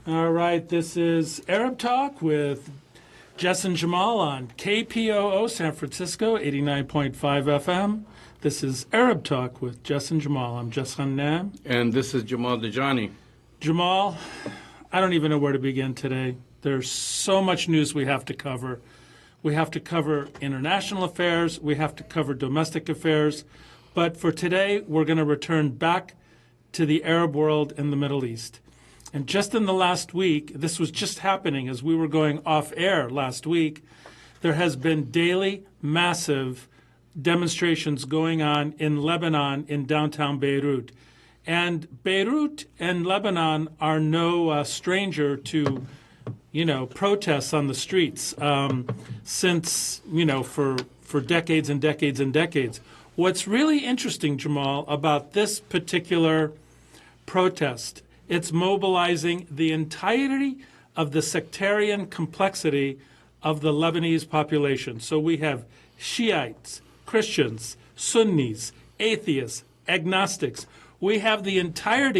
All right, this is Arab Talk with Jess and Jamal on KPOO San Francisco, 89.5 FM. This is Arab Talk with Jess and Jamal. I'm Jess Nam. And this is Jamal Dajani. Jamal, I don't even know where to begin today. There's so much news we have to cover. We have to cover international affairs. We have to cover domestic affairs. But for today, we're going to return back to the Arab world and the Middle East. And just in the last week, this was just happening as we were going off air last week, there has been daily massive demonstrations going on in Lebanon, in downtown Beirut. And Beirut and Lebanon are no stranger to, protests on the streets since, for decades and decades and decades. What's really interesting, Jamal, about this particular protest, it's mobilizing the entirety of the sectarian complexity of the Lebanese population. So we have Shiites, Christians, Sunnis, atheists, agnostics. We have the entire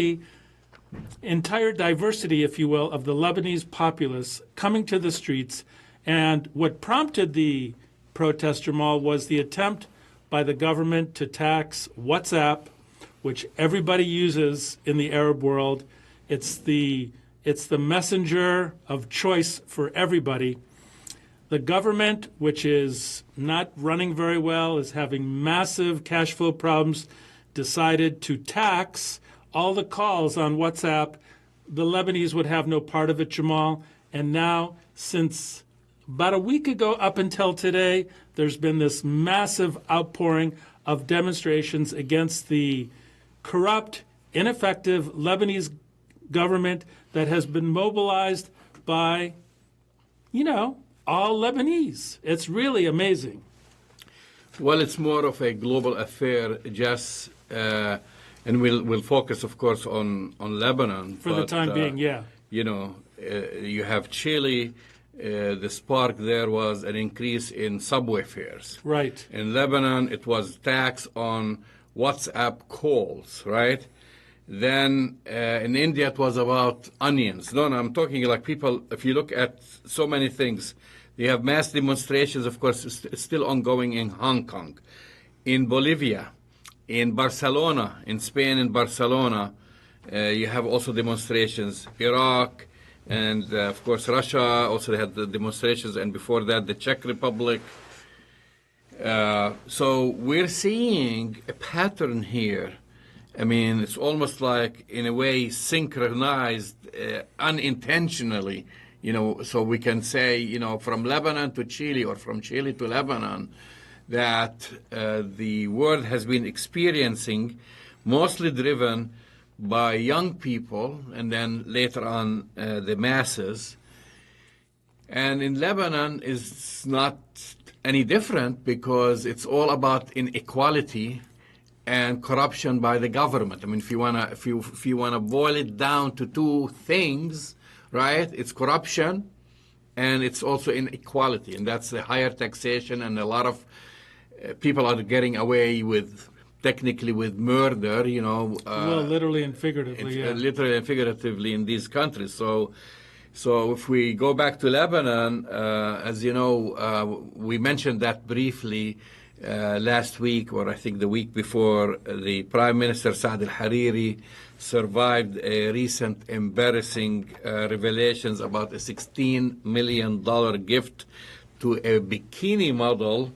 diversity, if you will, of the Lebanese populace coming to the streets. And what prompted the protest, Jamal, was the attempt by the government to tax WhatsApp, which everybody uses in the Arab world. It's the messenger of choice for everybody. The government, which is not running very well, is having massive cash flow problems, decided to tax all the calls on WhatsApp. The Lebanese would have no part of it, Jamal. And now, since about a week ago up until today, there's been this massive outpouring of demonstrations against the corrupt, ineffective Lebanese government that has been mobilized by, all Lebanese. It's really amazing. Well, it's more of a global affair, Jess, and we'll focus, of course, on Lebanon. For the time being, yeah. You have Chile. The spark there was an increase in subway fares. Right. In Lebanon, it was tax on WhatsApp calls, right? Then in India, it was about onions. No, I'm talking like people, if you look at so many things, you have mass demonstrations, of course, it's still ongoing in Hong Kong, in Bolivia, in Barcelona, in Spain, in Barcelona. You have also demonstrations, Iraq, and of course, Russia also had the demonstrations, and before that, the Czech Republic. So we're seeing a pattern here. I mean, it's almost like, in a way, synchronized unintentionally, so we can say, from Lebanon to Chile or from Chile to Lebanon, that the world has been experiencing, mostly driven by young people and then later on the masses. And in Lebanon is not any different because it's all about inequality and corruption by the government. I mean, if you wanna boil it down to two things, right? It's corruption, and it's also inequality, and that's the higher taxation, and a lot of people are getting away with, technically, with murder. Well, literally and figuratively, yeah. Literally and figuratively in these countries. So if we go back to Lebanon, as you know, we mentioned that briefly. Last week, or I think the week before, the Prime Minister Saad al-Hariri survived a recent embarrassing revelations about a $16 million gift to a bikini model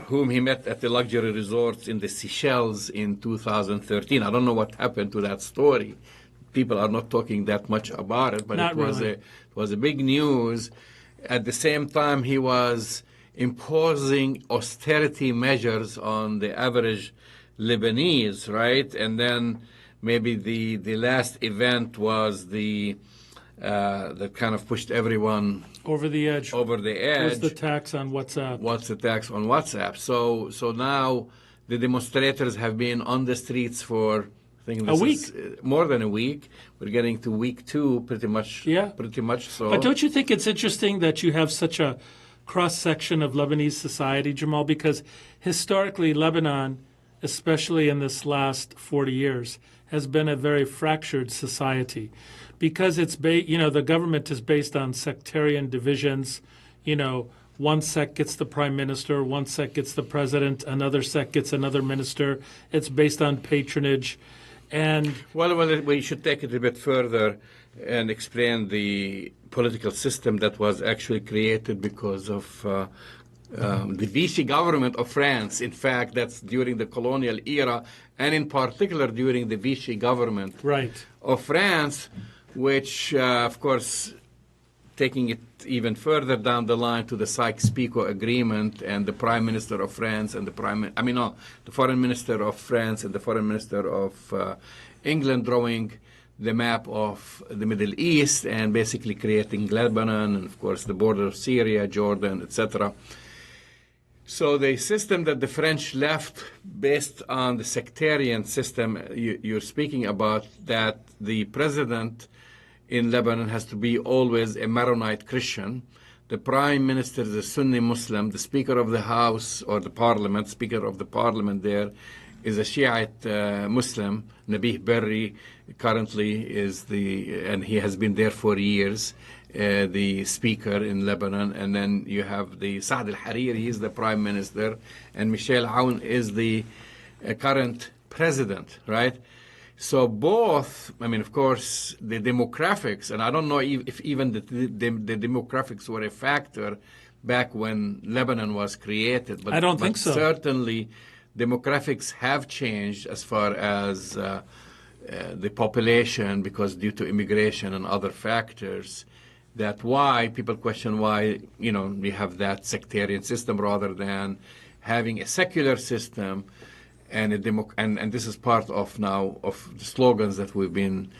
whom he met at the luxury resorts in the Seychelles in 2013. I don't know what happened to that story. People are not talking that much about it, but it was a big news. At the same time, he was imposing austerity measures on the average Lebanese, right? And then maybe the last event was that kind of pushed everyone over the edge. Was the tax on WhatsApp? What's the tax on WhatsApp? So now the demonstrators have been on the streets for, I think, a week, more than a week. We're getting to week 2, pretty much. Yeah, pretty much so. But don't you think it's interesting that you have such a cross-section of Lebanese society, Jamal? Because historically, Lebanon especially in this last 40 years, has been a very fractured society because the government is based on sectarian divisions. One sect gets the prime minister, one sect gets the president, another sect gets another minister. It's based on patronage. And well, we should take it a bit further and explain the political system that was actually created because of the Vichy government of France. In fact, that's during the colonial era, and in particular during the Vichy government of France, which, of course, taking it even further down the line to the Sykes-Picot Agreement and the Prime Minister of France and the Foreign Minister of France and the Foreign Minister of England drawing the map of the Middle East and basically creating Lebanon and, of course, the border of Syria, Jordan, etc. So the system that the French left based on the sectarian system you're speaking about, that the president in Lebanon has to be always a Maronite Christian. The prime minister is a Sunni Muslim. The speaker of the House or the parliament, speaker of the parliament there, is a Shiite Muslim. Nabih Berri currently is and he has been there for years, the speaker in Lebanon. And then you have the Saad al-Hariri, he is the prime minister, and Michel Aoun is the current president, right? So both, of course, the demographics, and I don't know if even the demographics were a factor back when Lebanon was created. But I don't think so. Certainly, demographics have changed as far as the population, because due to immigration and other factors, that why people question why, we have that sectarian system rather than having a secular system. And this is part of now of the slogans that we've been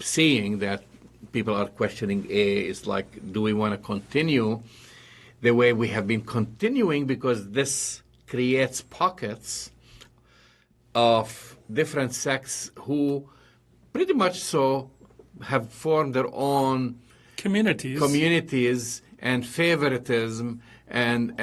seeing, that people are questioning. Is like, do we want to continue the way we have been continuing? Because this creates pockets of different sects who pretty much so have formed their own communities and favoritism and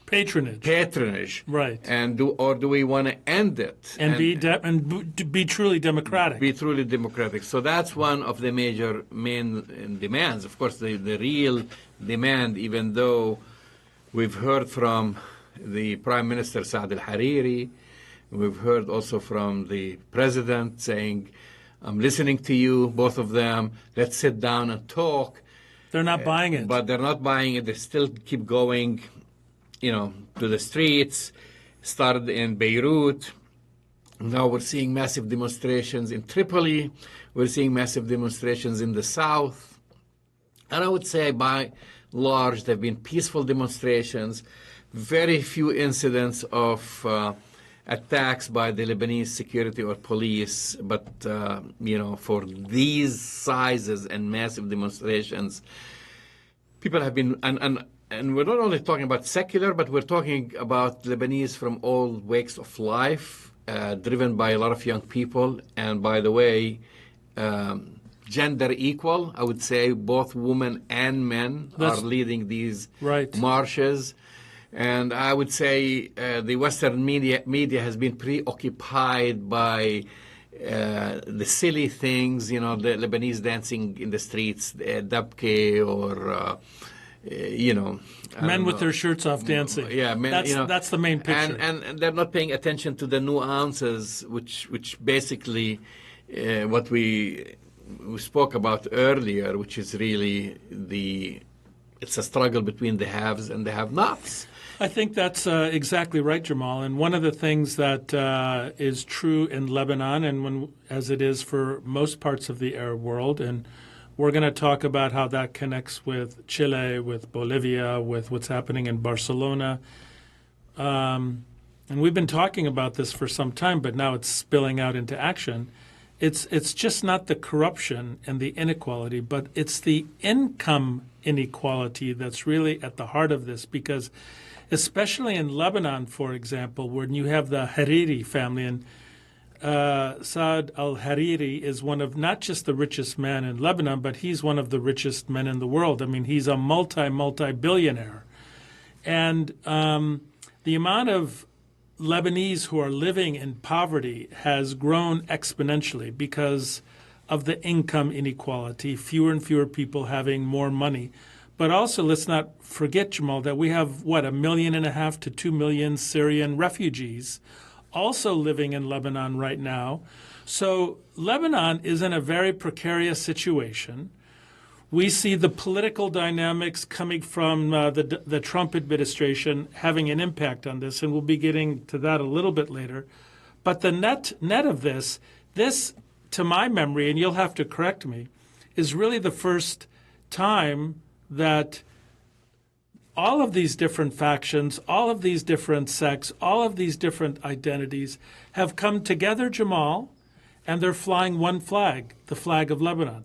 patronage, right? And do we want to end it and be truly democratic? Be truly democratic. So that's one of the main demands. Of course, the real demand, even though we've heard from the Prime Minister Saad al-Hariri, we've heard also from the President saying, "I'm listening to you, both of them. Let's sit down and talk." They're not buying it. But they're not buying it. They still keep going, to the streets. Started in Beirut. Now we're seeing massive demonstrations in Tripoli. We're seeing massive demonstrations in the south. And I would say by large, there have been peaceful demonstrations, very few incidents of attacks by the Lebanese security or police. But, for these sizes and massive demonstrations, people have been, and we're not only talking about secular, but we're talking about Lebanese from all wakes of life, driven by a lot of young people. And by the way, gender equal, I would say both women and men are leading these marches. And I would say the Western media has been preoccupied by the silly things, the Lebanese dancing in the streets, dabke or... men with their shirts off dancing. Yeah, men, that's the main picture. And they're not paying attention to the nuances, which basically what we spoke about earlier, which is really it's a struggle between the haves and the have-nots. I think that's exactly right, Jamal. And one of the things that is true in Lebanon, and as it is for most parts of the Arab world, and we're going to talk about how that connects with Chile, with Bolivia, with what's happening in Barcelona. And we've been talking about this for some time, but now it's spilling out into action. It's just not the corruption and the inequality, but it's the income inequality that's really at the heart of this, because especially in Lebanon, for example, when you have the Hariri family, and Saad al-Hariri is one of not just the richest men in Lebanon, but he's one of the richest men in the world. I mean, he's a multi-billionaire. And the amount of Lebanese who are living in poverty has grown exponentially because of the income inequality, fewer and fewer people having more money. But also, let's not forget, Jamal, that we have, 1.5 million to 2 million Syrian refugees also living in Lebanon right now. So Lebanon is in a very precarious situation. We see the political dynamics coming from the Trump administration having an impact on this, and we'll be getting to that a little bit later. But the net of this, to my memory, and you'll have to correct me, is really the first time that all of these different factions, all of these different sects, all of these different identities have come together, Jamal, and they're flying one flag, the flag of Lebanon.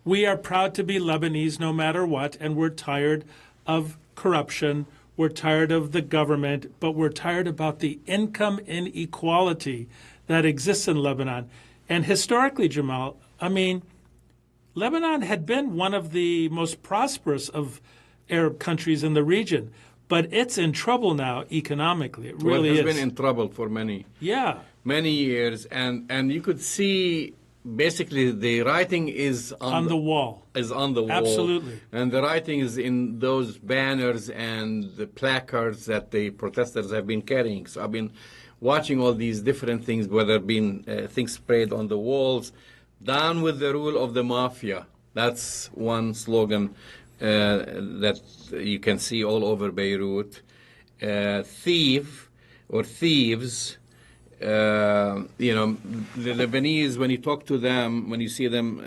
We are proud to be Lebanese no matter what, and we're tired of corruption, we're tired of the government, but we're tired about the income inequality that exists in Lebanon. And historically, Jamal, Lebanon had been one of the most prosperous of Arab countries in the region, but it's in trouble now economically. It really is. It has been in trouble for many years, and you could see basically the writing is on the wall. Absolutely. And the writing is in those banners and the placards that the protesters have been carrying. So I've been watching all these different things, whether being things sprayed on the walls. Down with the rule of the mafia. That's one slogan that you can see all over Beirut. Thief or thieves. The Lebanese, when you talk to them, when you see them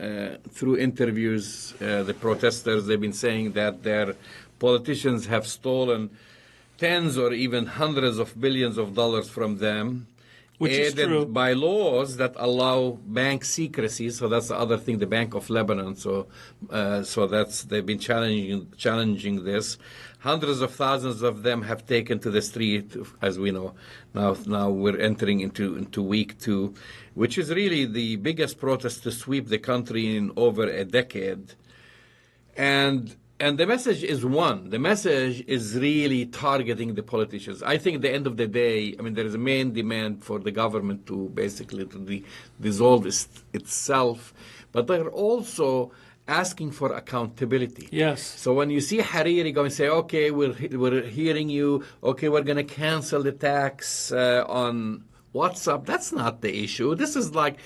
through interviews, the protesters, they've been saying that their politicians have stolen tens or even hundreds of billions of dollars from them. Which is true. By laws that allow bank secrecy, so that's the other thing, the Bank of Lebanon. So they've been challenging this. Hundreds of thousands of them have taken to the street, as we know. Now we're entering into week 2, which is really the biggest protest to sweep the country in over a decade. And the message is one. The message is really targeting the politicians. I think at the end of the day, there is a main demand for the government to basically dissolve itself, but they're also asking for accountability. Yes. So when you see Hariri going and say, okay, we're hearing you, okay, we're going to cancel the tax on WhatsApp, that's not the issue. This is like,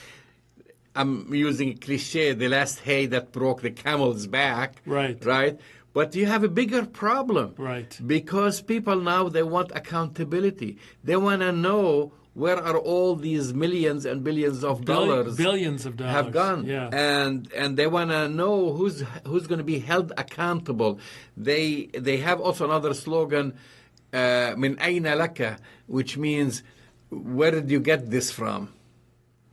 I'm using a cliche, the last hay that broke the camel's back. Right. Right? But you have a bigger problem. Right. Because people now, they want accountability. They want to know where are all these millions and billions of dollars billions of dollars have gone. Yeah. And they want to know who's going to be held accountable. They have also another slogan, min ayna laka, which means, where did you get this from?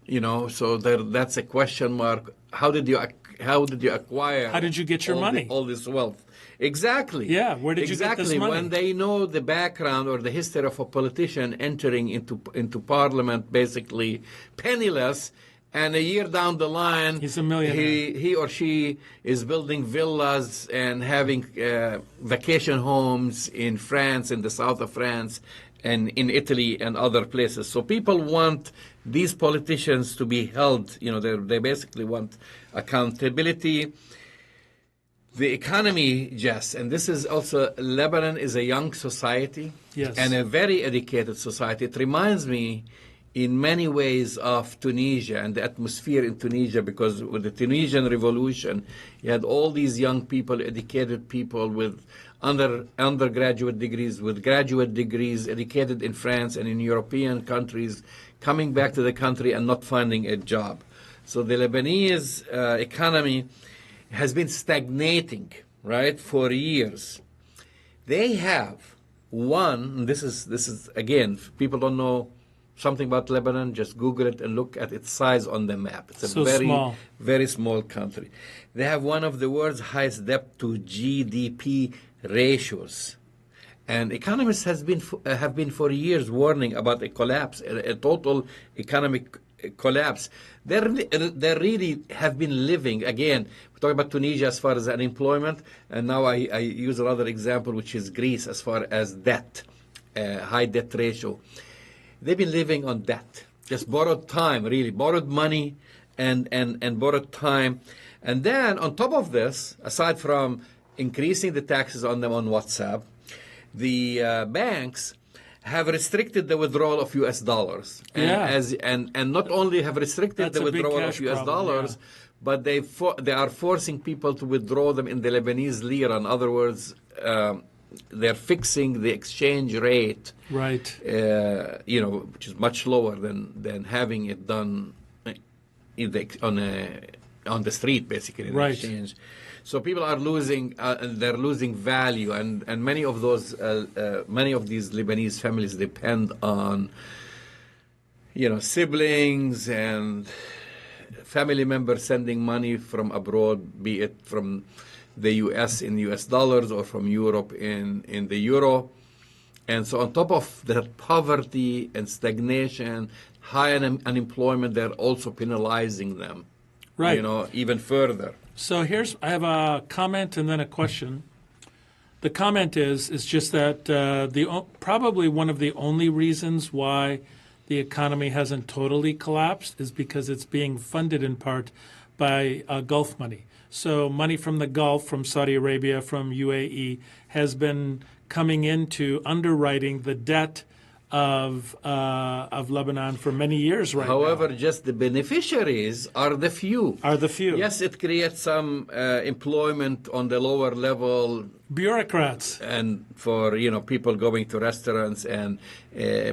So that's a question mark. How did you acquire? How did you get your money? All this wealth. Exactly. Yeah. Where did you get this money? When they know the background or the history of a politician entering into parliament basically penniless, and a year down the line, he's a millionaire. He or she is building villas and having vacation homes in France, in the south of France, and in Italy and other places. So people want these politicians to be held. They basically want accountability. The economy, Jess, and this is also, Lebanon is a young society. Yes. And a very educated society. It reminds me in many ways of Tunisia and the atmosphere in Tunisia, because with the Tunisian revolution, you had all these young people, educated people with undergraduate degrees, with graduate degrees, educated in France and in European countries, coming back to the country and not finding a job. So the Lebanese economy has been stagnating, right, for years. They have this is again, if people don't know something about Lebanon, just Google it and look at its size on the map. It's a very small country. They have one of the world's highest debt to GDP ratios. And economists have been for years warning about a collapse, a total economic collapse. They really have been living, again, we talk about Tunisia as far as unemployment, and now I use another example, which is Greece as far as debt, high debt ratio. they've been living on debt, just borrowed time, really, borrowed money and borrowed time. And then on top of this, aside from increasing the taxes on them on WhatsApp, the banks have restricted the withdrawal of U.S. dollars. And not only have restricted That's the a big withdrawal cash of U.S. problem, dollars, yeah. but they are forcing people to withdraw them in the Lebanese lira. In other words, they're fixing the exchange rate, Right. which is much lower than having it done on the street, basically, in Right. exchange. So people are losing, they're losing value, and many of these Lebanese families depend on, siblings and family members sending money from abroad, be it from the U.S. in U.S. dollars or from Europe in the euro. And so on top of that poverty and stagnation, high unemployment, they're also penalizing them, Right. even further. So I have a comment and then a question. The comment is just that probably one of the only reasons why the economy hasn't totally collapsed is because it's being funded in part by Gulf money. So money from the Gulf, from Saudi Arabia, from UAE, has been coming into underwriting the debt of Lebanon for many years right However, now. just the beneficiaries are the few. Yes, it creates some employment on the lower level. Bureaucrats. And for, people going to restaurants and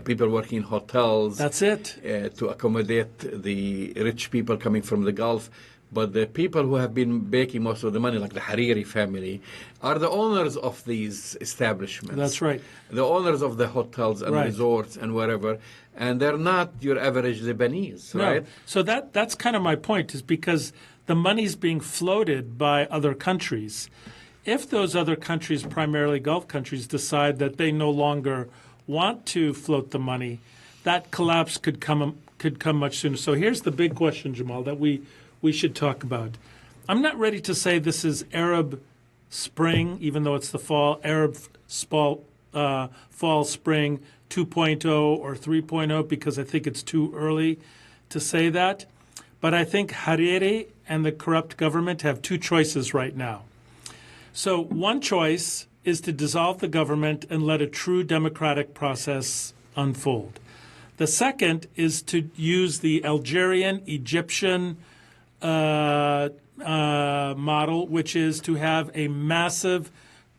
people working in hotels. That's it. To accommodate the rich people coming from the Gulf. But the people who have been making most of the money, like the Hariri family, are the owners of these establishments. That's right. The owners of the hotels and resorts and wherever. And they're not your average Lebanese, right? No. So that's kind of my point, is because the money's being floated by other countries. If those other countries, primarily Gulf countries, decide that they no longer want to float the money, that collapse could come much sooner. So here's the big question, Jamal, that we should talk about. I'm not ready to say this is Arab Spring, even though it's the fall, fall spring 2.0 or 3.0, because I think it's too early to say that. But I think Hariri and the corrupt government have two choices right now. So one choice is to dissolve the government and let a true democratic process unfold. The second is to use the Algerian, Egyptian model, which is to have a massive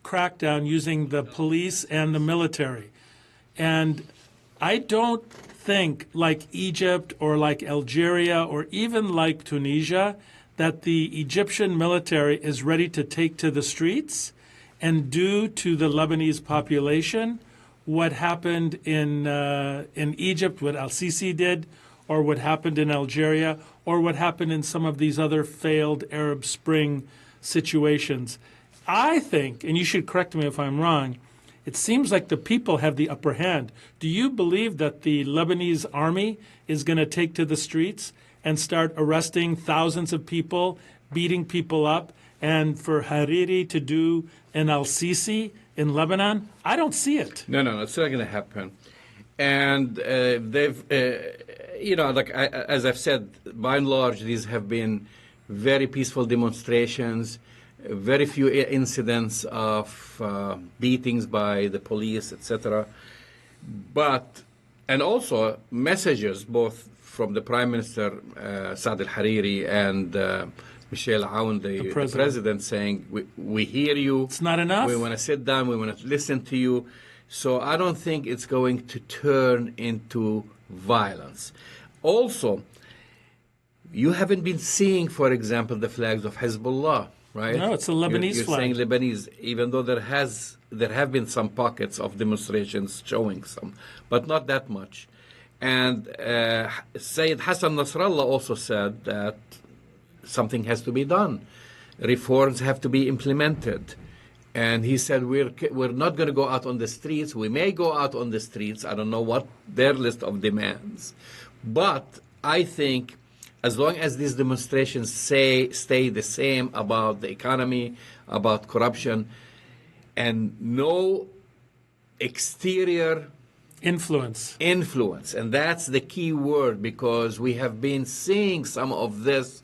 crackdown using the police and the military. And I don't think, like Egypt or like Algeria or even like Tunisia, that the Egyptian military is ready to take to the streets and do to the Lebanese population what happened in Egypt, what al-Sisi did, or what happened in Algeria, or what happened in some of these other failed Arab Spring situations. I think, and you should correct me if I'm wrong, it seems like the people have the upper hand. Do you believe that the Lebanese army is going to take to the streets and start arresting thousands of people, beating people up, and for Hariri to do an al-Sisi in Lebanon? I don't see it. No, it's not going to happen. And they've, as I've said, by and large, these have been very peaceful demonstrations, very few incidents of beatings by the police, etc. And also messages both from the Prime Minister, Saad al-Hariri, and Michel Aoun, the president, saying, we hear you. It's not enough. We want to sit down. We want to listen to you. So I don't think it's going to turn into violence. Also, you haven't been seeing, for example, the flags of Hezbollah, right? No, it's a Lebanese flag. You're saying Lebanese, even though there have been some pockets of demonstrations showing some, but not that much. And Sayyid Hassan Nasrallah also said that something has to be done. Reforms have to be implemented. And he said, we're not going to go out on the streets. We may go out on the streets. I don't know what their list of demands. But I think as long as these demonstrations stay the same about the economy, about corruption, and no exterior Influence. Influence. And that's the key word, because we have been seeing some of those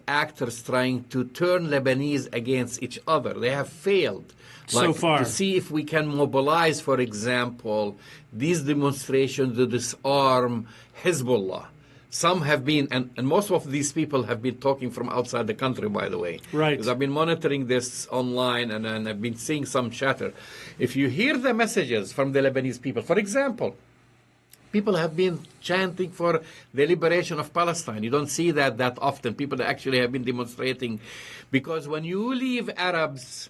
actors trying to turn Lebanese against each other. They have failed. So far. To see if we can mobilize, for example, these demonstrations to disarm Hezbollah. Some have been, and most of these people have been talking from outside the country, by the way. Right. Because I've been monitoring this online, and I've been seeing some chatter. If you hear the messages from the Lebanese people, for example, people have been chanting for the liberation of Palestine. You don't see that often. People actually have been demonstrating, because when you leave Arabs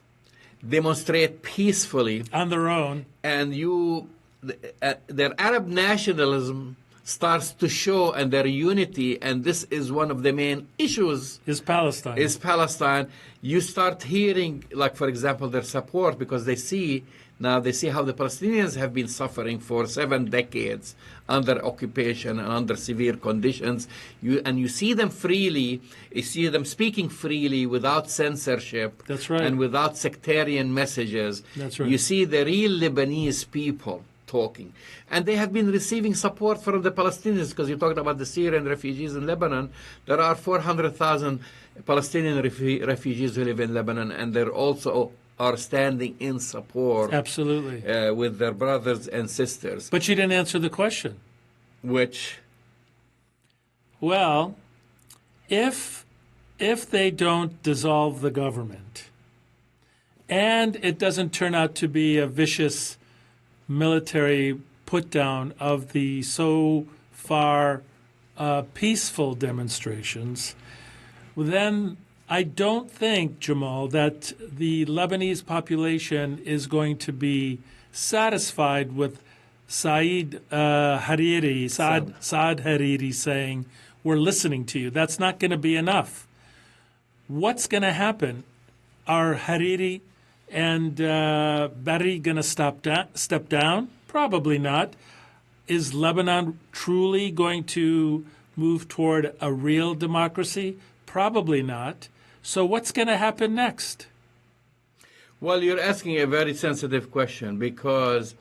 demonstrate peacefully On their own. and their Arab nationalism starts to show, and their unity, and this is one of the main issues, Is Palestine. you start hearing, like, for example, their support, because they see how the Palestinians have been suffering for 7 decades under occupation and under severe conditions. You see them freely, you see them speaking freely without censorship. That's right. And without sectarian messages. That's right. You see the real Lebanese people talking. And they have been receiving support from the Palestinians, because you talked about the Syrian refugees in Lebanon. There are 400,000 Palestinian refugees who live in Lebanon, and they're also are standing in support. Absolutely. With their brothers and sisters. But you didn't answer the question. Which? Well, if they don't dissolve the government, and it doesn't turn out to be a vicious military put-down of the so far peaceful demonstrations, then I don't think, Jamal, that the Lebanese population is going to be satisfied with Saad Hariri saying, "We're listening to you." That's not going to be enough. What's going to happen? Are Hariri and Barry going to step down? Probably not. Is Lebanon truly going to move toward a real democracy? Probably not. So what's going to happen next? Well, you're asking a very sensitive question, because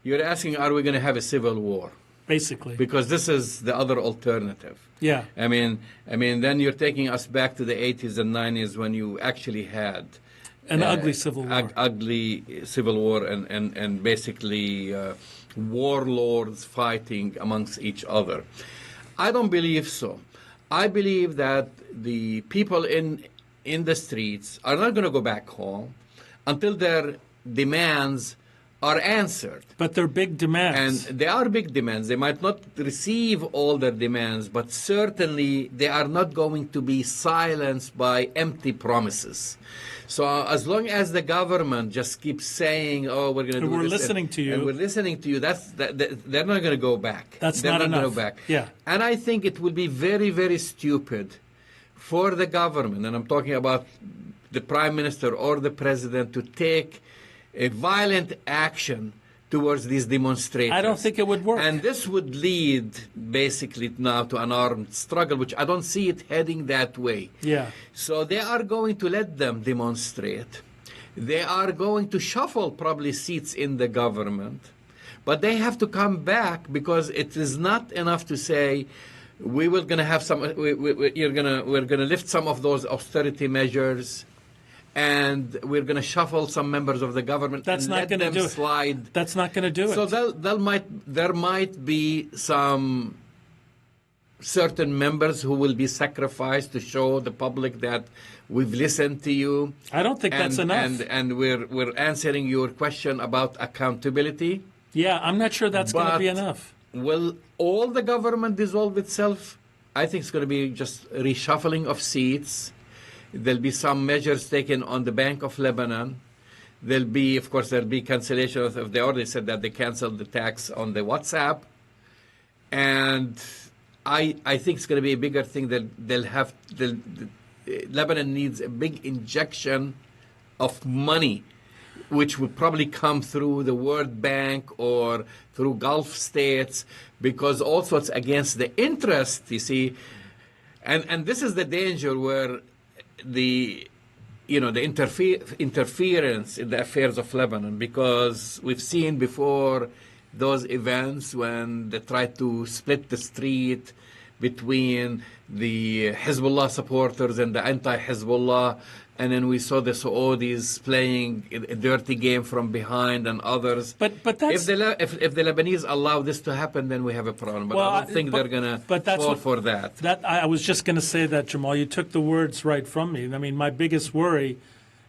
you're asking, are we going to have a civil war? Basically. Because this is the other alternative. Yeah. I mean, then you're taking us back to the 80s and 90s, when you actually had an ugly civil war. Ugly civil war, and basically warlords fighting amongst each other. I don't believe so. I believe that the people in the streets are not going to go back home until their demands are answered. But they're big demands. And they are big demands. They might not receive all their demands, but certainly they are not going to be silenced by empty promises. So as long as the government just keeps saying, "Oh, we're going to do this," we're listening to you, and we're listening to you, they're not going to go back. That's they're not enough. Going to go back. Yeah. And I think it would be very, very stupid for the government, and I'm talking about the prime minister or the president, to take a violent action towards these demonstrations. I don't think it would work. And this would lead basically now to an armed struggle, which I don't see it heading that way. Yeah. So they are going to let them demonstrate. They are going to shuffle probably seats in the government. But they have to come back, because it is not enough to say, we're going to lift some of those austerity measures, and we're going to shuffle some members of the government. That's and not let going to them do slide. it. That's not going to do it. So there might be some certain members who will be sacrificed to show the public that we've listened to you. I don't think that's enough. And we're answering your question about accountability. Yeah, I'm not sure that's going to be enough. Will all the government dissolve itself? I think it's going to be just reshuffling of seats. There'll be some measures taken on the Bank of Lebanon. There'll be cancellation of, they already said that they canceled the tax on the WhatsApp. And I think it's going to be a bigger thing that Lebanon needs a big injection of money, which would probably come through the World Bank or through Gulf states, because also it's against the interest, you see. And this is the danger, where the interference in the affairs of Lebanon, because we've seen before those events when they tried to split the street between the Hezbollah supporters and the anti-Hezbollah, and then we saw the Saudis playing a dirty game from behind and others. But that's if the Lebanese allow this to happen, then we have a problem. But I don't think they're going to fall for that. I was just going to say that, Jamal. You took the words right from me. I mean, my biggest worry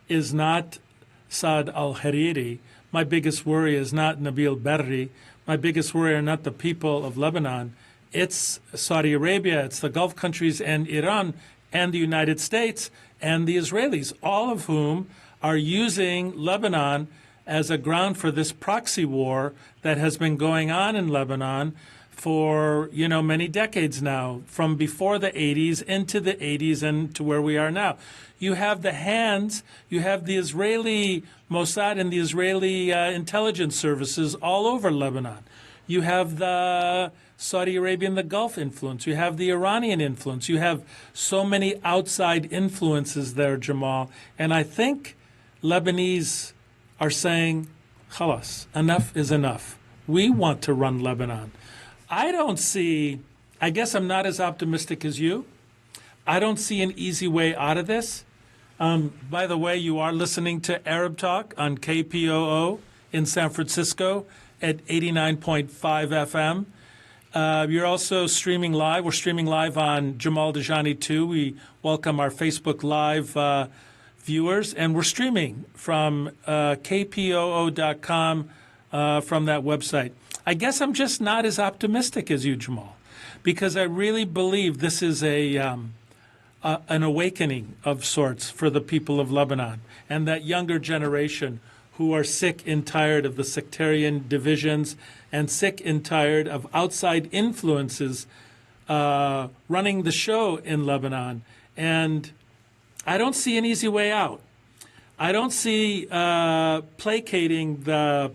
is not Saad al-Hariri. My biggest worry is not Nabil Berri. My biggest worry are not the people of Lebanon. It's Saudi Arabia, it's the Gulf countries and Iran and the United States and the Israelis, all of whom are using Lebanon as a ground for this proxy war that has been going on in Lebanon for, many decades now, from before the 80s into the 80s and to where we are now. You have the Israeli Mossad and the Israeli intelligence services all over Lebanon. You have the Saudi Arabian, the Gulf influence. You have the Iranian influence. You have so many outside influences there, Jamal. And I think Lebanese are saying, khalas, enough is enough. We want to run Lebanon. I guess I'm not as optimistic as you. I don't see an easy way out of this. By the way, you are listening to Arab Talk on KPOO in San Francisco at 89.5 FM. You're also streaming live. We're streaming live on Jamal Dajani 2. We welcome our Facebook Live viewers. And we're streaming from kpoo.com from that website. I guess I'm just not as optimistic as you, Jamal, because I really believe this is an awakening of sorts for the people of Lebanon and that younger generation who are sick and tired of the sectarian divisions and sick and tired of outside influences running the show in Lebanon. And I don't see an easy way out. I don't see placating the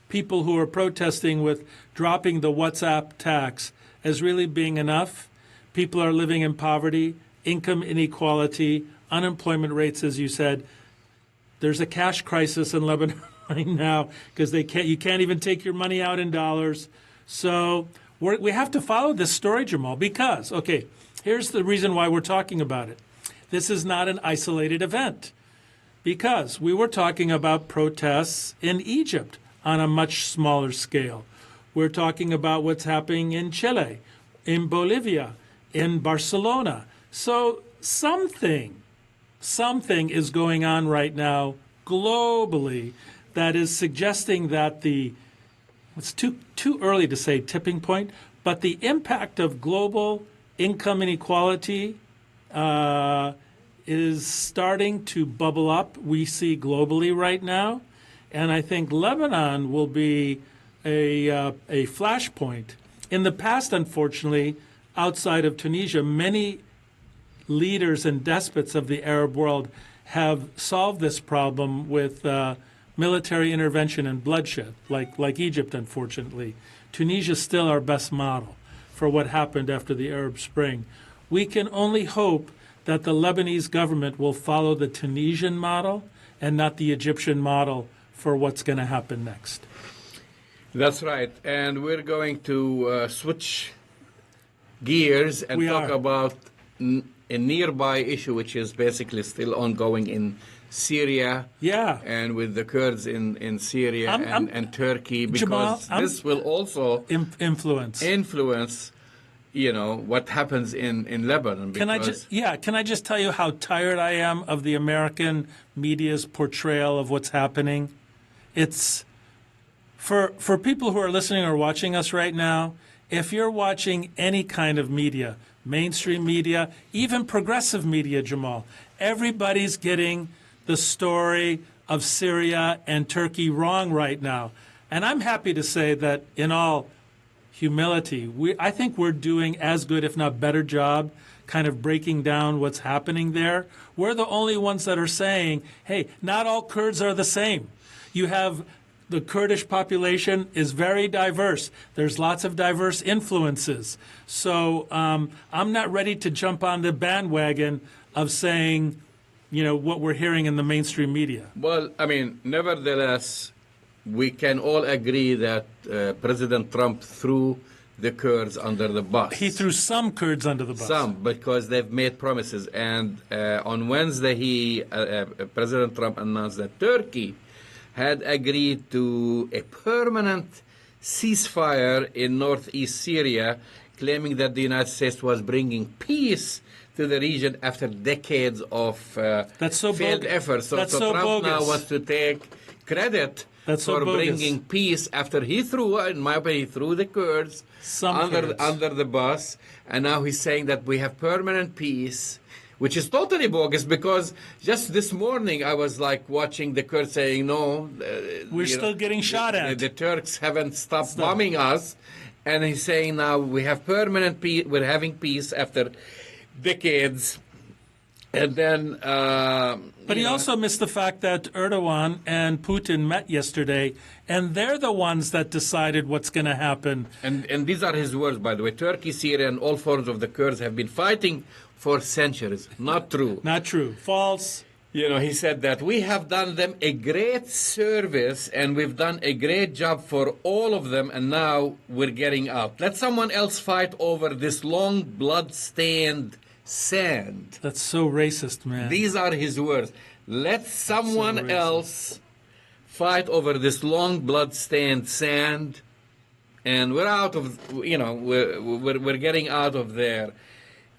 people who are protesting with dropping the WhatsApp tax as really being enough. People are living in poverty, income inequality, unemployment rates, as you said. There's a cash crisis in Lebanon right now because you can't even take your money out in dollars. So we have to follow this story, Jamal, because, okay, here's the reason why we're talking about it. This is not an isolated event because we were talking about protests in Egypt on a much smaller scale. We're talking about what's happening in Chile, in Bolivia, in Barcelona. So something is going on right now globally that is suggesting that it's too early to say tipping point, but the impact of global income inequality is starting to bubble up. We see globally right now. And I think Lebanon will be a flashpoint. In the past, unfortunately, outside of Tunisia, many leaders and despots of the Arab world have solved this problem with military intervention and bloodshed, like Egypt, unfortunately. Tunisia is still our best model for what happened after the Arab Spring. We can only hope that the Lebanese government will follow the Tunisian model and not the Egyptian model for what's going to happen next. That's right. And we're going to switch gears and talk about a nearby issue, which is basically still ongoing in Syria. Yeah. And with the Kurds in Syria and Turkey, because Jamal, this will also influence what happens in Lebanon. Can I just tell you how tired I am of the American media's portrayal of what's happening? It's for people who are listening or watching us right now, if you're watching any kind of media, mainstream media, even progressive media, Jamal, everybody's getting the story of Syria and Turkey wrong right now. And I'm happy to say that in all humility, I think we're doing as good, if not better job, kind of breaking down what's happening there. We're the only ones that are saying, hey, not all Kurds are the same. You have the Kurdish population is very diverse. There's lots of diverse influences. So I'm not ready to jump on the bandwagon of saying, what we're hearing in the mainstream media. Well, I mean, nevertheless, we can all agree that President Trump threw the Kurds under the bus. He threw some Kurds under the bus. Some, because they've made promises. And on Wednesday, President Trump announced that Turkey had agreed to a permanent ceasefire in northeast Syria, claiming that the United States was bringing peace to the region after decades of failed efforts. So Trump now wants to take credit for bringing peace after he threw, in my opinion, he threw the Kurds under the bus. And now he's saying that we have permanent peace, which is totally bogus, because just this morning I was like watching the Kurds saying, no, we're still getting shot at. The Turks haven't stopped bombing us. And he's saying now we have permanent peace, we're having peace after decades. And then... but he also missed the fact that Erdogan and Putin met yesterday, and they're the ones that decided what's going to happen. And these are his words, by the way. Turkey, Syria, and all forms of the Kurds have been fighting for centuries. Not true. Not true. False. You know, he said that we have done them a great service and we've done a great job for all of them, and now we're getting out. Let someone else fight over this long blood-stained sand. That's so racist, man. These are his words. Let someone else fight over this long blood-stained sand, and we're out of, you know, we're getting out of there.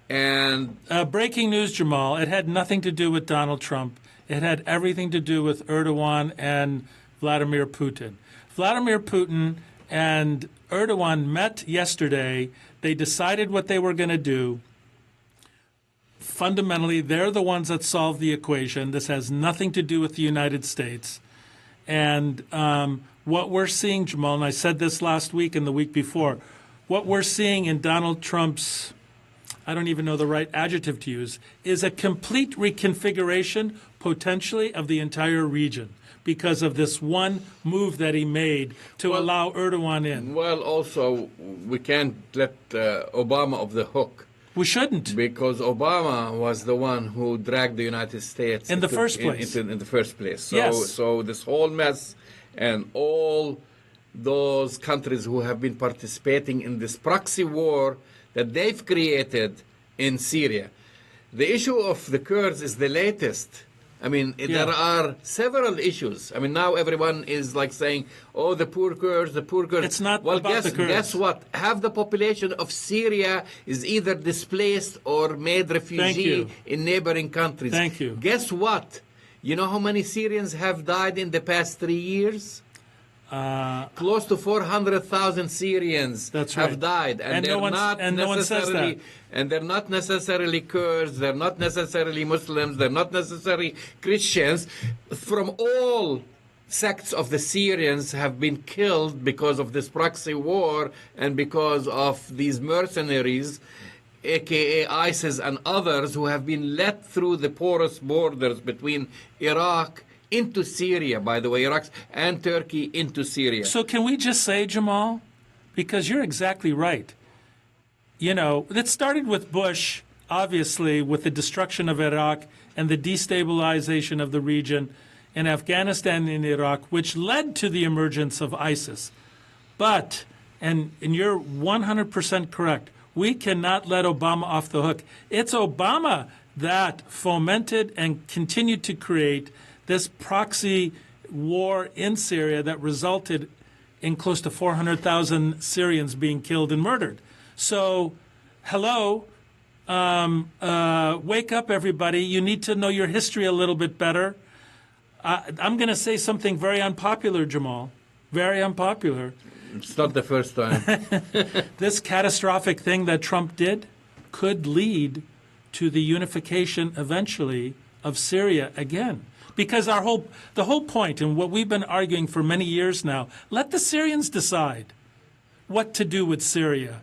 And breaking news, Jamal. It had nothing to do with Donald Trump. It had everything to do with Erdogan and Vladimir Putin. Vladimir Putin and Erdogan met yesterday. They decided what they were going to do. Fundamentally, they're the ones that solved the equation. This has nothing to do with the United States. And what we're seeing, Jamal, and I said this last week and the week before, what we're seeing in Donald Trump's, I don't even know the right adjective to use, is a complete reconfiguration, potentially, of the entire region because of this one move that he made to allow Erdogan in. Well, also, we can't let Obama off the hook. We shouldn't. Because Obama was the one who dragged the United States in the first place. In the first place. So, yes. So this whole mess and all those countries who have been participating in this proxy war that they've created in Syria. The issue of the Kurds is the latest. I mean, there are several issues. I mean, now everyone is like saying, oh, the poor Kurds, the poor Kurds. It's not about the Kurds. Guess what? Half the population of Syria is either displaced or made refugee in neighboring countries. Thank you. Guess what? You know how many Syrians have died in the past 3 years? Close to 400,000 Syrians have died, and they're not necessarily Kurds, they're not necessarily Muslims, they're not necessarily Christians. From all sects of the Syrians have been killed because of this proxy war and because of these mercenaries, aka ISIS and others, who have been let through the porous borders between Iraq into Syria, by the way, Iraq and Turkey into Syria. So can we just say, Jamal, because you're exactly right. You know, it started with Bush, obviously, with the destruction of Iraq and the destabilization of the region in Afghanistan and Iraq, which led to the emergence of ISIS. But, and you're 100% correct, we cannot let Obama off the hook. It's Obama that fomented and continued to create this proxy war in Syria that resulted in close to 400,000 Syrians being killed and murdered. So, hello, wake up, everybody. You need to know your history a little bit better. I'm going to say something very unpopular, Jamal, very unpopular. It's not the first time. This catastrophic thing that Trump did could lead to the unification eventually of Syria again. Because the whole point, and what we've been arguing for many years now, let the Syrians decide what to do with Syria.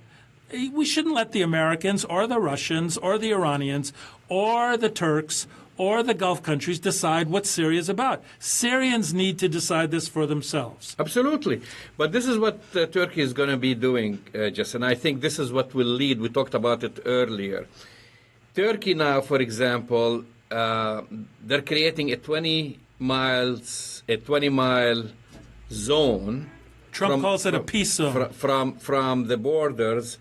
We shouldn't let the Americans or the Russians or the Iranians or the Turks or the Gulf countries decide what Syria is about. Syrians need to decide this for themselves. Absolutely. But this is what Turkey is going to be doing, Jess, and I think this is what will lead. We talked about it earlier. Turkey now, for example, they're creating a 20-mile zone. Trump calls it a peace zone. From the borders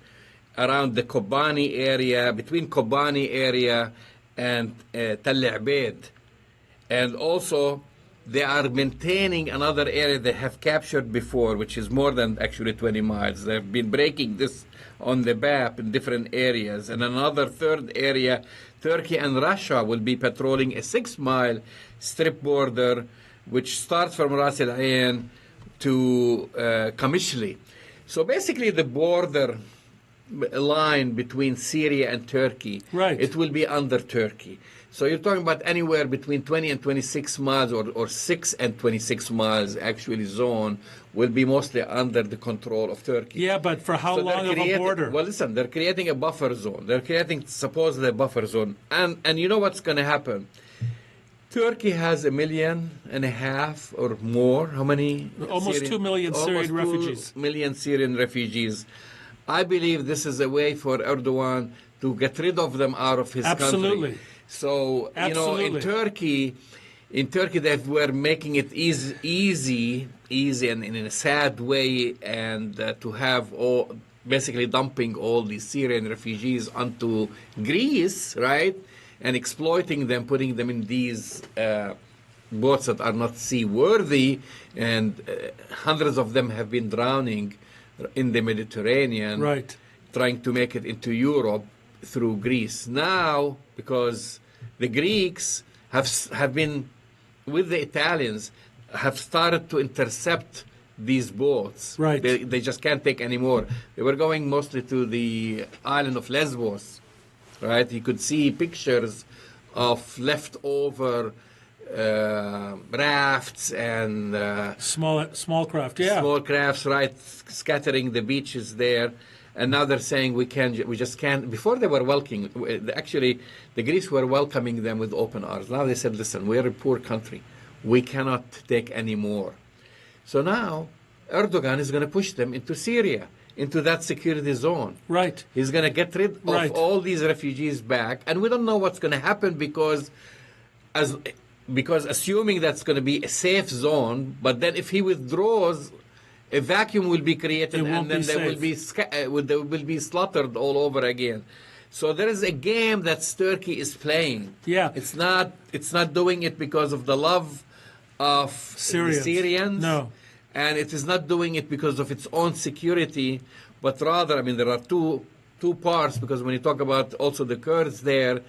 around the Kobani area, between Kobani area and Tal Abeid. And also, they are maintaining another area they have captured before, which is more than actually 20 miles. They've been breaking this on the map in different areas. And another third area, Turkey and Russia will be patrolling a 6-mile strip border, which starts from Ras Al Ain to Kamishli. So basically the border line between Syria and Turkey, right, it will be under Turkey. So you're talking about anywhere between 20 and 26 miles or 6 and 26 miles actually zone will be mostly under the control of Turkey. Yeah, but for how long of a border? Well, listen, they're creating a buffer zone. They're creating supposedly a buffer zone. And you know what's going to happen? Turkey has 1.5 million or more. How many? Almost 2 million Syrian refugees. 2 million Syrian refugees. I believe this is a way for Erdogan to get rid of them out of his country. So, you know, in Turkey they were making it easy and in a sad way, and to have basically dumping all these Syrian refugees onto Greece, right? And exploiting them, putting them in these boats that are not seaworthy, and hundreds of them have been drowning in the Mediterranean, right, trying to make it into Europe through Greece. Now, because the Greeks have been, with the Italians, have started to intercept these boats. Right. They just can't take any more. They were going mostly to the island of Lesbos, right? You could see pictures of leftover rafts and small craft, yeah, small crafts, right, scattering the beaches there. And now they're saying we just can't. Before they were actually the Greeks were welcoming them with open arms. Now they said, listen, we're a poor country, we cannot take any more. So now Erdogan is going to push them into Syria, into that security zone. Right. He's going to get rid of all these refugees back, and we don't know what's going to happen because assuming that's going to be a safe zone, but then if he withdraws, a vacuum will be created, and then they will be slaughtered all over again. So there is a game that Turkey is playing. Yeah, it's not doing it because of the love of the Syrians. No, and it is not doing it because of its own security, but rather, I mean, there are two parts, because when you talk about also the Kurds there,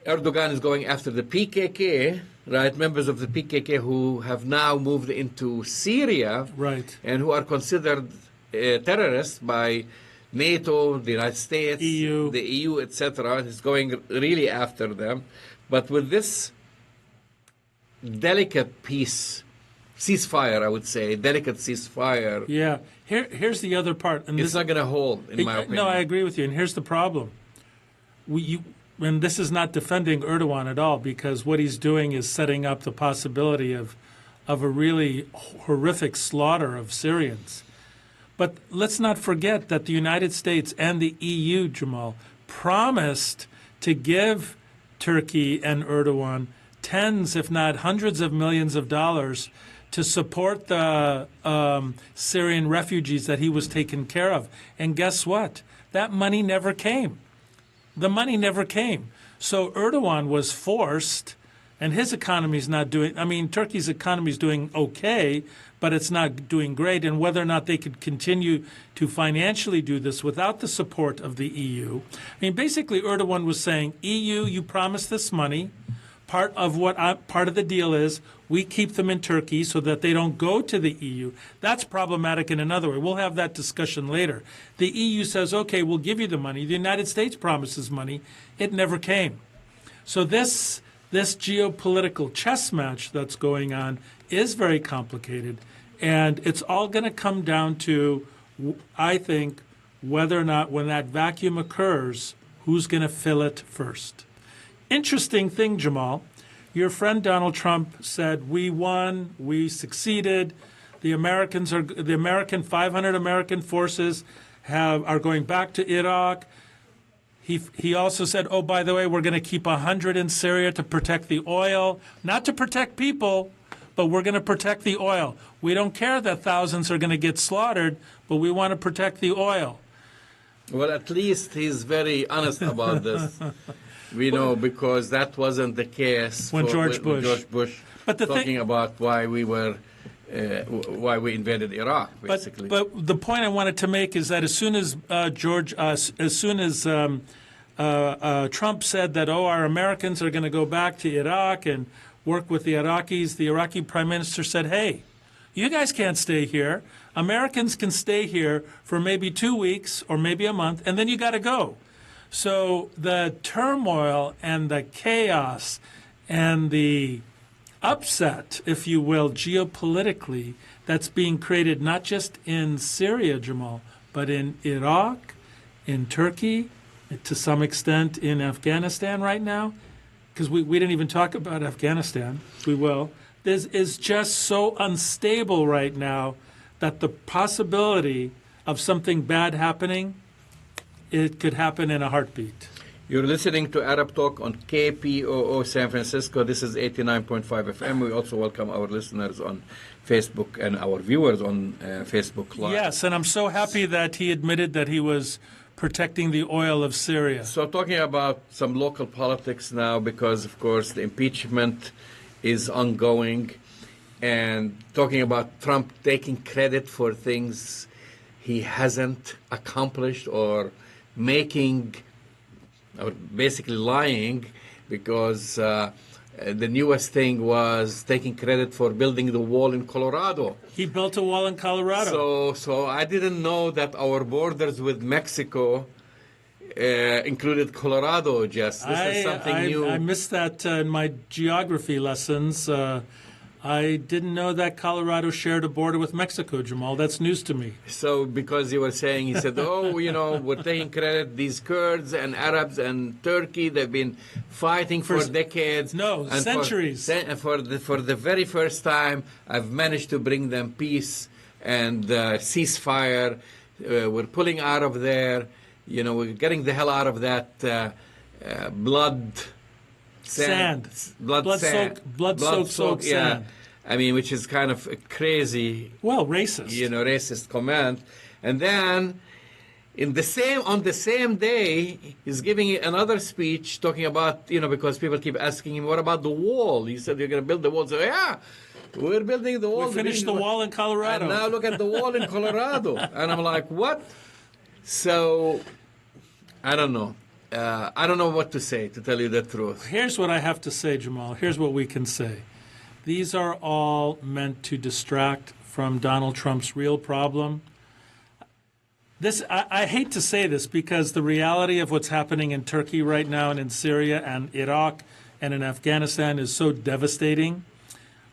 Erdogan is going after the PKK, right? Members of the PKK who have now moved into Syria, right, and who are considered terrorists by NATO, the United States, the EU, etc. He's going really after them. But with this delicate ceasefire, I would say, delicate ceasefire. Yeah. Here's the other part. And it's not going to hold, in my opinion. No, I agree with you. And here's the problem. And this is not defending Erdogan at all, because what he's doing is setting up the possibility of a really horrific slaughter of Syrians. But let's not forget that the United States and the EU, Jamal, promised to give Turkey and Erdogan tens, if not hundreds of millions of dollars to support the Syrian refugees that he was taking care of. And guess what? That money never came. The money never came. So Erdogan was forced, and his economy is not doing, I mean, Turkey's economy is doing okay, but it's not doing great. And whether or not they could continue to financially do this without the support of the EU. I mean, basically Erdogan was saying, EU, you promised this money. Part of the deal is we keep them in Turkey so that they don't go to the EU. That's problematic in another way. We'll have that discussion later. The EU says, okay, we'll give you the money. The United States promises money. It never came. So this geopolitical chess match that's going on is very complicated. And it's all going to come down to, I think, whether or not when that vacuum occurs, who's going to fill it first. Interesting thing, Jamal. Your friend Donald Trump said, we won, we succeeded. The 500 American forces are going back to Iraq. He also said, oh, by the way, we're going to keep 100 in Syria to protect the oil, not to protect people, but we're going to protect the oil. We don't care that thousands are going to get slaughtered, but we want to protect the oil. Well, at least he's very honest about this. We know, because that wasn't the case When George with Bush. George Bush But the talking about why we invaded Iraq, basically. But the point I wanted to make is that as soon as Trump said that, our Americans are going to go back to Iraq and work with the Iraqis, the Iraqi prime minister said, hey, you guys can't stay here. Americans can stay here for maybe 2 weeks or maybe a month, and then you got to go. So the turmoil and the chaos and the upset, if you will, geopolitically, that's being created not just in Syria, Jamal, but in Iraq, in Turkey, to some extent in Afghanistan right now, because we didn't even talk about Afghanistan. We will. This is just so unstable right now that the possibility of something bad happening, it could happen in a heartbeat. You're listening to Arab Talk on KPOO San Francisco. This is 89.5 FM. We also welcome our listeners on Facebook and our viewers on Facebook Live. Yes, and I'm so happy that he admitted that he was protecting the oil of Syria. So talking about some local politics now, because, of course, the impeachment is ongoing, and talking about Trump taking credit for things he hasn't accomplished, or basically lying, because the newest thing was taking credit for building the wall in Colorado. He built a wall in Colorado. So I didn't know that our borders with Mexico included Colorado, Jess. This is something new. I missed that in my geography lessons. I didn't know that Colorado shared a border with Mexico, Jamal. That's news to me. So because you were saying, he said, we're taking credit, these Kurds and Arabs and Turkey, they've been fighting for decades. No, and centuries. For the very first time, I've managed to bring them peace and ceasefire. We're pulling out of there. We're getting the hell out of that blood sand. Blood-soaked sand. I mean, which is kind of a crazy, racist. Racist comment. And then on the same day, he's giving another speech talking about, because people keep asking him, what about the wall? He said, you're going to build the wall. So, yeah, we're building the wall. We finished the wall in Colorado. And now look at the wall in Colorado. And I'm like, what? So, I don't know. I don't know what to say, to tell you the truth. Here's what I have to say, Jamal. Here's what we can say. These are all meant to distract from Donald Trump's real problem. I hate to say this, because the reality of what's happening in Turkey right now and in Syria and Iraq and in Afghanistan is so devastating.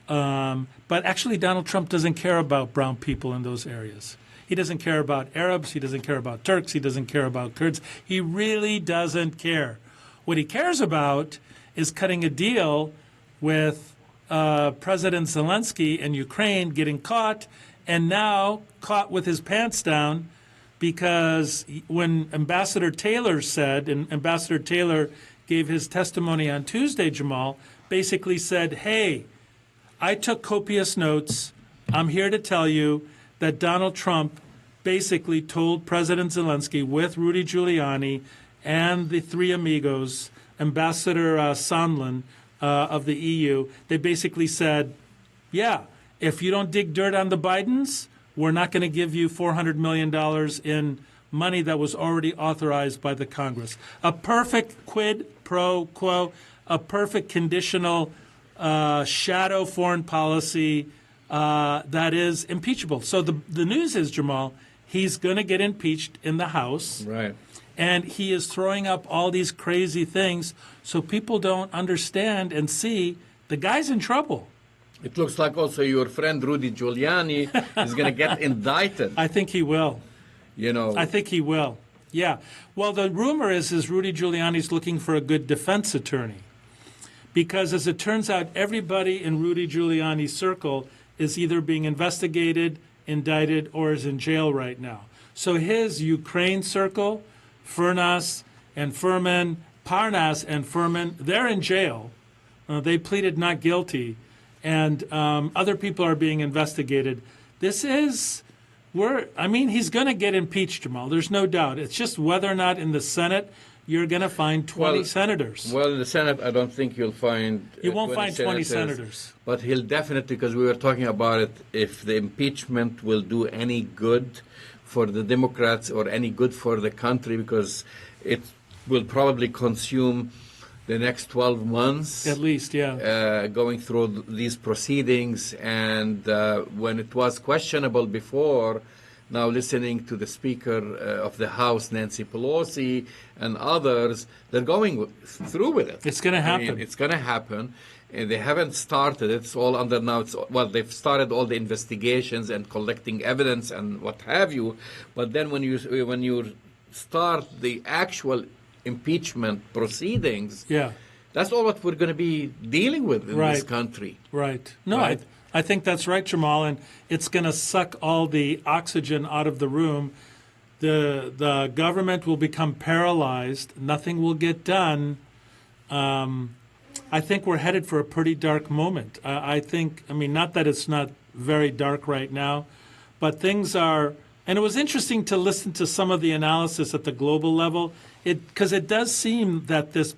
But actually, Donald Trump doesn't care about brown people in those areas. He doesn't care about Arabs. He doesn't care about Turks. He doesn't care about Kurds. He really doesn't care. What he cares about is cutting a deal with President Zelensky in Ukraine, getting caught, and now caught with his pants down, because when Ambassador Taylor gave his testimony on Tuesday, Jamal, basically said, hey, I took copious notes. I'm here to tell you that Donald Trump basically told President Zelensky, with Rudy Giuliani and the three amigos, Ambassador Sondland of the EU, they basically said, yeah, if you don't dig dirt on the Bidens, we're not going to give you $400 million in money that was already authorized by the Congress. A perfect quid pro quo, a perfect conditional shadow foreign policy that is impeachable. So the news is, Jamal, he's going to get impeached in the House. Right. And he is throwing up all these crazy things so people don't understand and see the guy's in trouble. It looks like also your friend Rudy Giuliani is going to get indicted. I think he will. I think he will. Yeah. Well, the rumor is Rudy Giuliani's looking for a good defense attorney. Because as it turns out, everybody in Rudy Giuliani's circle is either being investigated, indicted, or is in jail right now. So his Ukraine circle, Parnas and Furman, they're in jail. They pleaded not guilty. and other people are being investigated. He's going to get impeached, Jamal. There's no doubt. It's just whether or not in the Senate you're going to find 20 senators. Well, in the Senate, I don't think you'll find. You won't find 20 senators. But he'll definitely, because we were talking about it, if the impeachment will do any good for the Democrats or any good for the country, because it will probably consume the next 12 months. At least, yeah. Going through these proceedings. And when it was questionable before, now listening to the Speaker of the House, Nancy Pelosi, and others, they're going through with it. It's going to happen. I mean, it's going to happen. And they haven't started. It's all under now. They've started all the investigations and collecting evidence and what have you. But then when you start the actual impeachment proceedings, that's all what we're going to be dealing with in this country. Right. No, right? I think that's right, Jamal, and it's going to suck all the oxygen out of the room. The government will become paralyzed. Nothing will get done. I think we're headed for a pretty dark moment. Not that it's not very dark right now, but things are, and it was interesting to listen to some of the analysis at the global level, because it does seem that this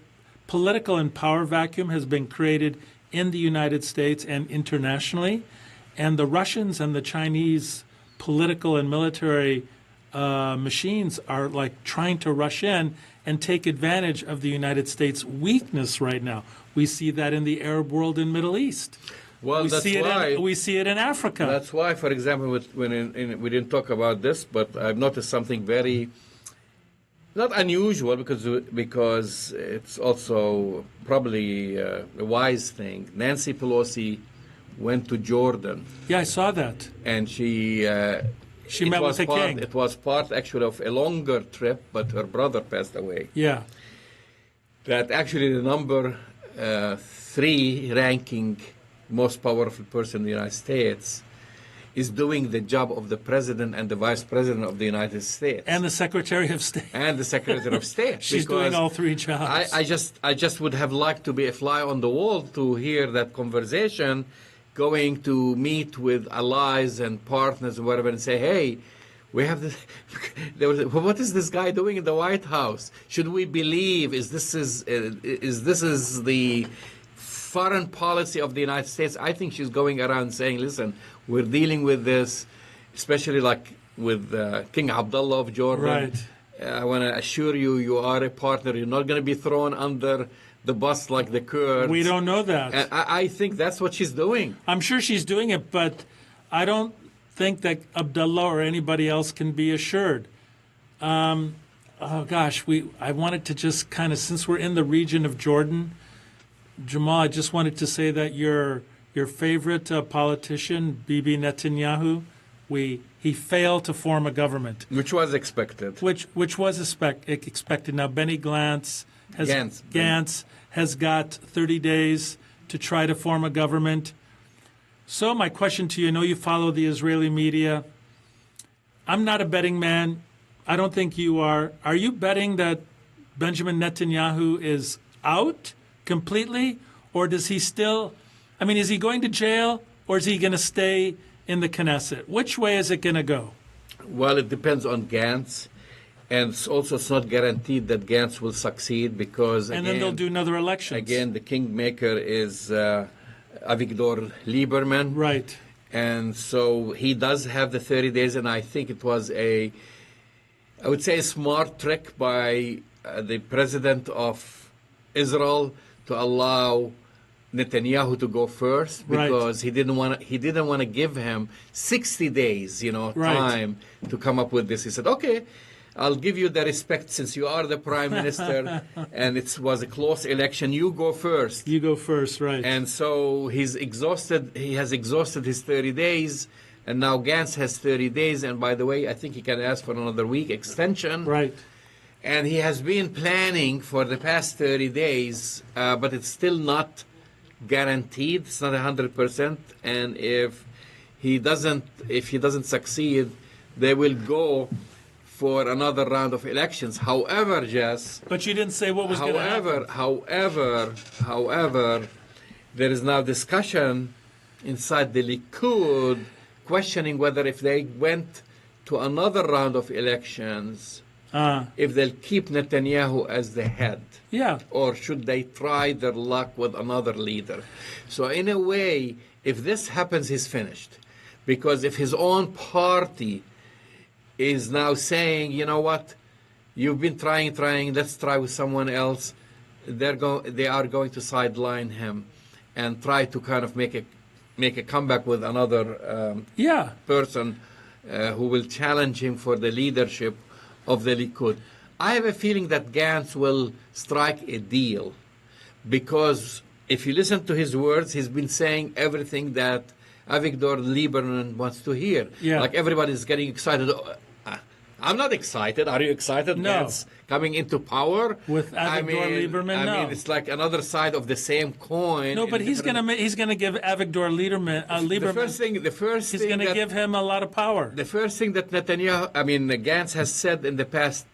political and power vacuum has been created in the United States and internationally, and the Russians and the Chinese political and military machines are like trying to rush in and take advantage of the United States' weakness right now. We see that in the Arab world and Middle East. Well, we see it in Africa. That's why, for example, we didn't talk about this, but I've noticed something very not unusual, because it's also probably a wise thing. Nancy Pelosi went to Jordan. Yeah, I saw that. And she met with the king. It was part, actually, of a longer trip, but her brother passed away. Yeah. That actually the number 3 ranking most powerful person in the United States is doing the job of the president and the vice president of the United States. And the Secretary of State. And the Secretary of State. She's doing all 3 jobs. I just would have liked to be a fly on the wall to hear that conversation, going to meet with allies and partners and whatever, and say, hey, we have this. What is this guy doing in the White House? Should we believe this is the foreign policy of the United States? I think she's going around saying, listen, we're dealing with this, especially like with King Abdullah of Jordan. Right. I want to assure you, you are a partner. You're not going to be thrown under the bus like the Kurds. We don't know that. And I think that's what she's doing. I'm sure she's doing it, but I don't think that Abdullah or anybody else can be assured. I wanted to just kind of, since we're in the region of Jordan, Jamal, I just wanted to say that your favorite politician, Bibi Netanyahu, he failed to form a government, which was expected. Which was expected. Now Benny Gantz has got 30 days to try to form a government. So my question to you, I know you follow the Israeli media. I'm not a betting man. I don't think you are. Are you betting that Benjamin Netanyahu is out completely, or does he still, is he going to jail, or is he going to stay in the Knesset? Which way is it going to go? Well, it depends on Gantz, and it's not guaranteed that Gantz will succeed, because then they'll do another election. Again, the kingmaker is Avigdor Lieberman. Right. And so he does have the 30 days, and I think it was a smart trick by the president of Israel to allow Netanyahu to go first, because he didn't want to give him 60 days, time to come up with this. He said, okay, I'll give you the respect since you are the prime minister, and it was a close election. You go first. You go first, right. And so he's exhausted. He has exhausted his 30 days, and now Gantz has 30 days. And by the way, I think he can ask for another week extension. Right. And he has been planning for the past 30 days, but it's still not guaranteed. It's not 100%. And if he doesn't succeed, they will go for another round of elections. However, Jess. But you didn't say what was going to happen. However, there is now discussion inside the Likud questioning whether if they went to another round of elections, if they'll keep Netanyahu as the head. Yeah. Or should they try their luck with another leader? So in a way, if this happens, he's finished. Because if his own party is now saying, you know what, you've been trying, let's try with someone else, they are going to sideline him and try to kind of make a comeback with another person who will challenge him for the leadership of the Likud. I have a feeling that Gantz will strike a deal because if you listen to his words, he's been saying everything that Avigdor Lieberman wants to hear. Yeah. Like everybody's getting excited. I'm not excited. Are you excited? No. Gantz coming into power with Avigdor Lieberman. I mean, it's like another side of the same coin. No, but he's gonna give Avigdor Lieberman. The first thing he's gonna give him a lot of power. The first thing that Gantz has said in the past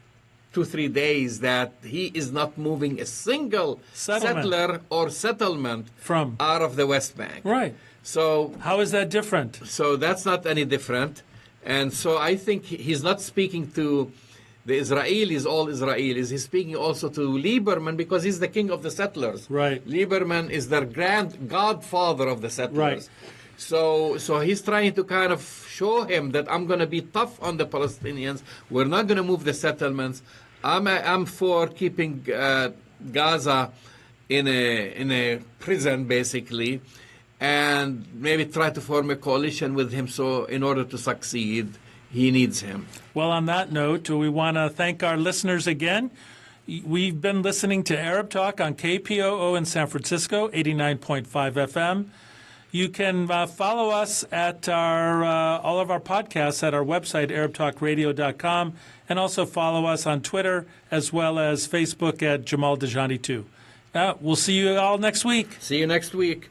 2-3 days that he is not moving a single settler or settlement from out of the West Bank. Right. So how is that different? So that's not any different. And so I think he's not speaking to the Israelis, all Israelis. He's speaking also to Lieberman because he's the king of the settlers. Right. Lieberman is their godfather of the settlers. Right. So he's trying to kind of show him that I'm going to be tough on the Palestinians. We're not going to move the settlements. I'm for keeping Gaza in a prison, basically, and maybe try to form a coalition with him. So in order to succeed, he needs him. Well, on that note, we want to thank our listeners again. We've been listening to Arab Talk on KPOO in San Francisco, 89.5 FM. You can follow us at all of our podcasts at our website, ArabTalkRadio.com, and also follow us on Twitter as well as Facebook at Jamal Dajani 2. We'll see you all next week. See you next week.